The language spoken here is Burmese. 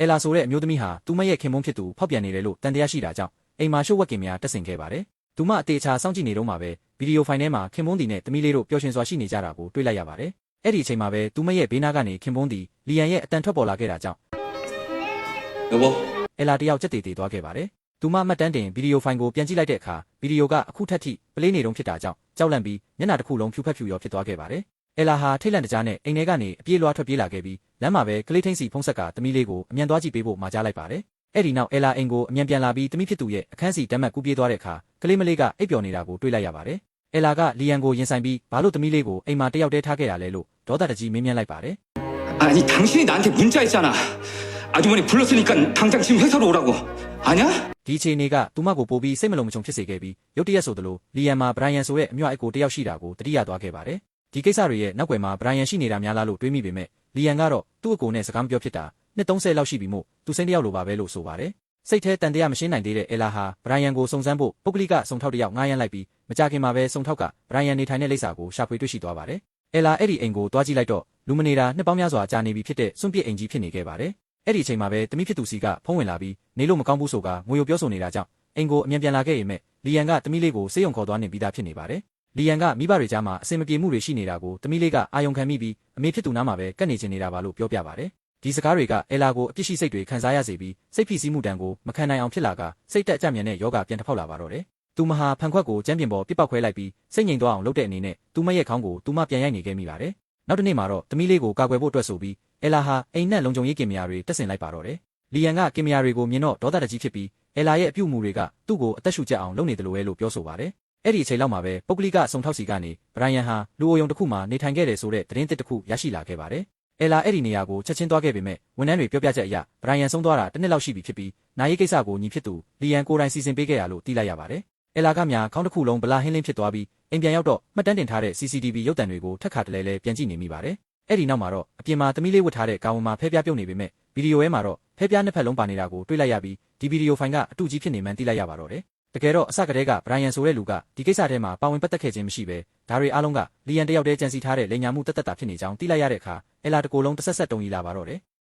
အဲလာဆိုတဲ့အမျိုးသမီးဟာသူမရဲ့ခင်မုန်းဖြစ်သူဖောက်ပြန်နေတယ်လို့တန်တရားရှိတာကြောင့်အိမ်မှာရှုပ်ဝက်ကင်များတက်ဆင်ခဲ့ပါတယ်။သူမအသေးချာစောင့်ကြည့်နေတော့မှပဲဗီဒီယိုဖိုင်ထဲမှာခင်မုန်းတီနဲ့သမီးလေးတို့ပျော်ရွှင်စွာရှိနေကြတာကိုတွေ့လိုက်ရပါတယ်။အဲ့ဒီအချိန်မှာပဲသူမရဲ့ဘေးနားကနေခင်မုန်းတီလီယန်ရဲ့အတန်ထွက်ပေါ်လာခဲ့တာကြောင့်အဲလာတယောက်ချက်တည်တည်သွားခဲ့ပါတယ်။သူမမှတ်တမ်းတင်ဗီဒီယိုဖိုင်ကိုပြန်ကြည့်လိုက်တဲ့အခါဗီဒီယိုကအခုထက်ထိပလေးနေတုန်းဖြစ်တာကြောင့်ကြောက်လန့်ပြီးမျက်နှာတစ်ခုလုံးဖြူဖက်ဖြူရောဖြစ်သွားခဲ့ပါတယ်။အဲလာဟာထိတ်လန့်တကြားနဲ့အိမ်ထဲကနေအပြေးလွှားထွက်ပြေးလာခဲ့ပြီးလမ်းမှာပဲကလေးထိန်စီဖုံးဆက်ကသမီးလေးကိုအမြန်သွားကြည့်ပေးဖို့မှာကြားလိုက်ပါတယ်။အဲ့ဒီနောက်အဲလာအိမ်ကိုအမြန်ပြန်လာပြီးသမီးဖြစ်သူရဲ့အခန်းစီတမ်းမှတ်ကူးပြေးသွားတဲ့အခါကလေးမလေးကအိပ်ပျော်နေတာကိုတွေ့လိုက်ရပါတယ်။အဲလာကလီယန်ကိုရင်ဆိုင်ပြီးဘာလို့သမီးလေးကိုအိမ်မှာတယောက်တည်းထားခဲ့ရလဲလို့ဒေါသတကြီးမေးမြန်းလိုက်ပါတယ်။ 아니 당신이 나한테 문자했잖아. 아주머니 불렀으니까 당장 지금 회사로 오라고. 아냐? ဒီအချိန်ကသူမကိုပို့ပြီးစိတ်မလုံမခြုံဖြစ်စေခဲ့ပြီးရုတ်တရက်ဆိုသလိုလီယန်မှာဘရိုင်ယန်ဆိုတဲ့အမြွက်အိုက်ကိုတယောက်ရှိတာကိုတတိယသွားခဲ့ပါတယ်။ဒီကိစ္စတွေရဲ့နောက်ွယ်မှာဘရိုင်ယန်ရှိနေတာများလားလို့တွေးမိပေမဲ့လီယန်ကတော့သူ့အကိုနဲ့စကားမပြောဖြစ်တာနှစ်30လောက်ရှိပြီမို့သူစိတ်တယောက်လိုပါပဲလို့ဆိုပါတယ်။စိတ်ထဲတန်တရားမရှင်းနိုင်သေးတဲ့အဲလာဟာဘရိုင်ယန်ကိုစုံစမ်းဖို့ပုဂ္ဂလိကစုံထောက်တယောက်ငှားရမ်းလိုက်ပြီးမကြခင်မှာပဲစုံထောက်ကဘရိုင်ယန်နေထိုင်တဲ့လိပ်စာကိုရှာဖွေတွေ့ရှိသွားပါတယ်။အဲလာအဲ့ဒီအိမ်ကိုတွားကြည့်လိုက်တော့လူမနေတာနှစ်ပေါင်းများစွာကြာနေပြီဖြစ်တဲ့စွန့်ပစ်အိမ်ကြီးဖြစ်နေခဲ့ပါတယ်။အဲ့ဒီအချိန်မှာပဲတမိဖြစ်သူစီကဖုံးဝင်လာပြီးနေလို့မကောင်းဘူးဆိုကငွေရပြောဆိုနေတာကြောင့်အိမ်ကိုအမြန်ပြန်လာခဲ့ရင်မဲ့လီယန်ကတမီးလေးကိုစေးရုံခေါ်သွားနေပြီးသားဖြစ်နေပါတယ်။လီယန်ကမိဘတွေကြားမှာအဆင်မပြေမှုတွေရှိနေတာကိုတမီးလေးကအာယုံခံမိပြီးအမေဖြစ်သူနားမှာပဲကပ်နေချင်နေတာပါလို့ပြောပြပါတယ်။ဒီစကားတွေကအဲလာကိုအပြစ်ရှိစိတ်တွေခံစားရစေပြီးစိတ်ဖိစီးမှုတန်ကိုမခံနိုင်အောင်ဖြစ်လာကစိတ်တက်အကြမြန်တဲ့ယောဂပြန်တစ်ဖောက်လာပါတော့တယ်။သူမဟာဖန်ခွက်ကိုကျမ်းပြင်ပေါ်ပစ်ပေါက်ခွဲလိုက်ပြီးစိတ်ငြိမ်သွားအောင်လုပ်တဲ့အနေနဲ့သူမရဲ့ခေါင်းကိုသူမပြန်ရိုက်နေခဲ့မိပါတယ်။နောက်တစ်နေ့မှာတော့တမီးလေးကိုကာကွယ်ဖို့အတွက်ဆိုပြီးအဲလာဟာအိမ်နဲ့လုံခြုံရေးကင်မရာတွေတက်ဆင်လိုက်ပါတော့တယ်။လီယန်ကကင်မရာတွေကိုမြင်တော့ဒေါသတကြီးဖြစ်ပြီးအဲလာရဲ့အပြုအမူတွေကသူ့ကိုအသက်ရှူကျက်အောင်လုပ်နေတယ်လို့ပဲလို့ပြောဆိုပါတယ်။အဲ့ဒီအချိန်လောက်မှာပဲပုဂ္ဂလိကစုံထောက်စီကနေဘရိုင်ယန်ဟာလူအိုယုံတစ်ခုမှာနေထိုင်ခဲ့တယ်ဆိုတဲ့သတင်းသစ်တစ်ခုရရှိလာခဲ့ပါတယ်။အဲလာအဲ့ဒီနေရာကိုချက်ချင်းသွားခဲ့ပေမဲ့ဝန်ထမ်းတွေပြောပြချက်အရဘရိုင်ယန်ဆုံးသွားတာတစ်နှစ်လောက်ရှိပြီဖြစ်ပြီးနိုင်ရေးကိစ္စကိုညီဖြစ်သူလီယန်ကိုယ်တိုင်စီစဉ်ပေးခဲ့ရလို့သိလိုက်ရပါတယ်။အဲလာကများခေါင်းတစ်ခုလုံးဗလာဟင်းလင်းဖြစ်သွားပြီးအိမ်ပြန်ရောက်တော့မှတ်တမ်းတင်ထားတဲ့ CCTV ရုပ်သံတွေကိုထပ်ခါတလဲလဲပြန်ကြည့်နေမိပါတယ်။အဲ့ဒီနောက်မှာတော့အပြင်မှာသမီးလေးဝတ်ထားတဲ့ကာဝန်မှာဖဲပြားပြုတ်နေပေမဲ့ဗီဒီယိုထဲမှာတော့ဖဲပြားနှစ်ဖက်လုံးပါနေတာကိုတွေ့လိုက်ရပြီးဒီဗီဒီယိုဖိုင်ကအတူကြီးဖြစ်နေမှန်းသိလိုက်ရပါတော့တယ်။တကယ်တော့အစကတည်းကဘရိုင်ယန်ဆိုတဲ့လူကဒီကိစ္စထဲမှာပါဝင်ပတ်သက်ခဲ့ခြင်းမရှိပဲဒါတွေအားလုံးကလီယန်တယောက်တည်းကြံစီထားတဲ့လိန်ညာမှုတက်တက်တာဖြစ်နေကြောင်းသိလိုက်ရတဲ့အခါအဲလာတကိုယ်လုံးတဆက်ဆက်တုံရီလာပါတော့တယ်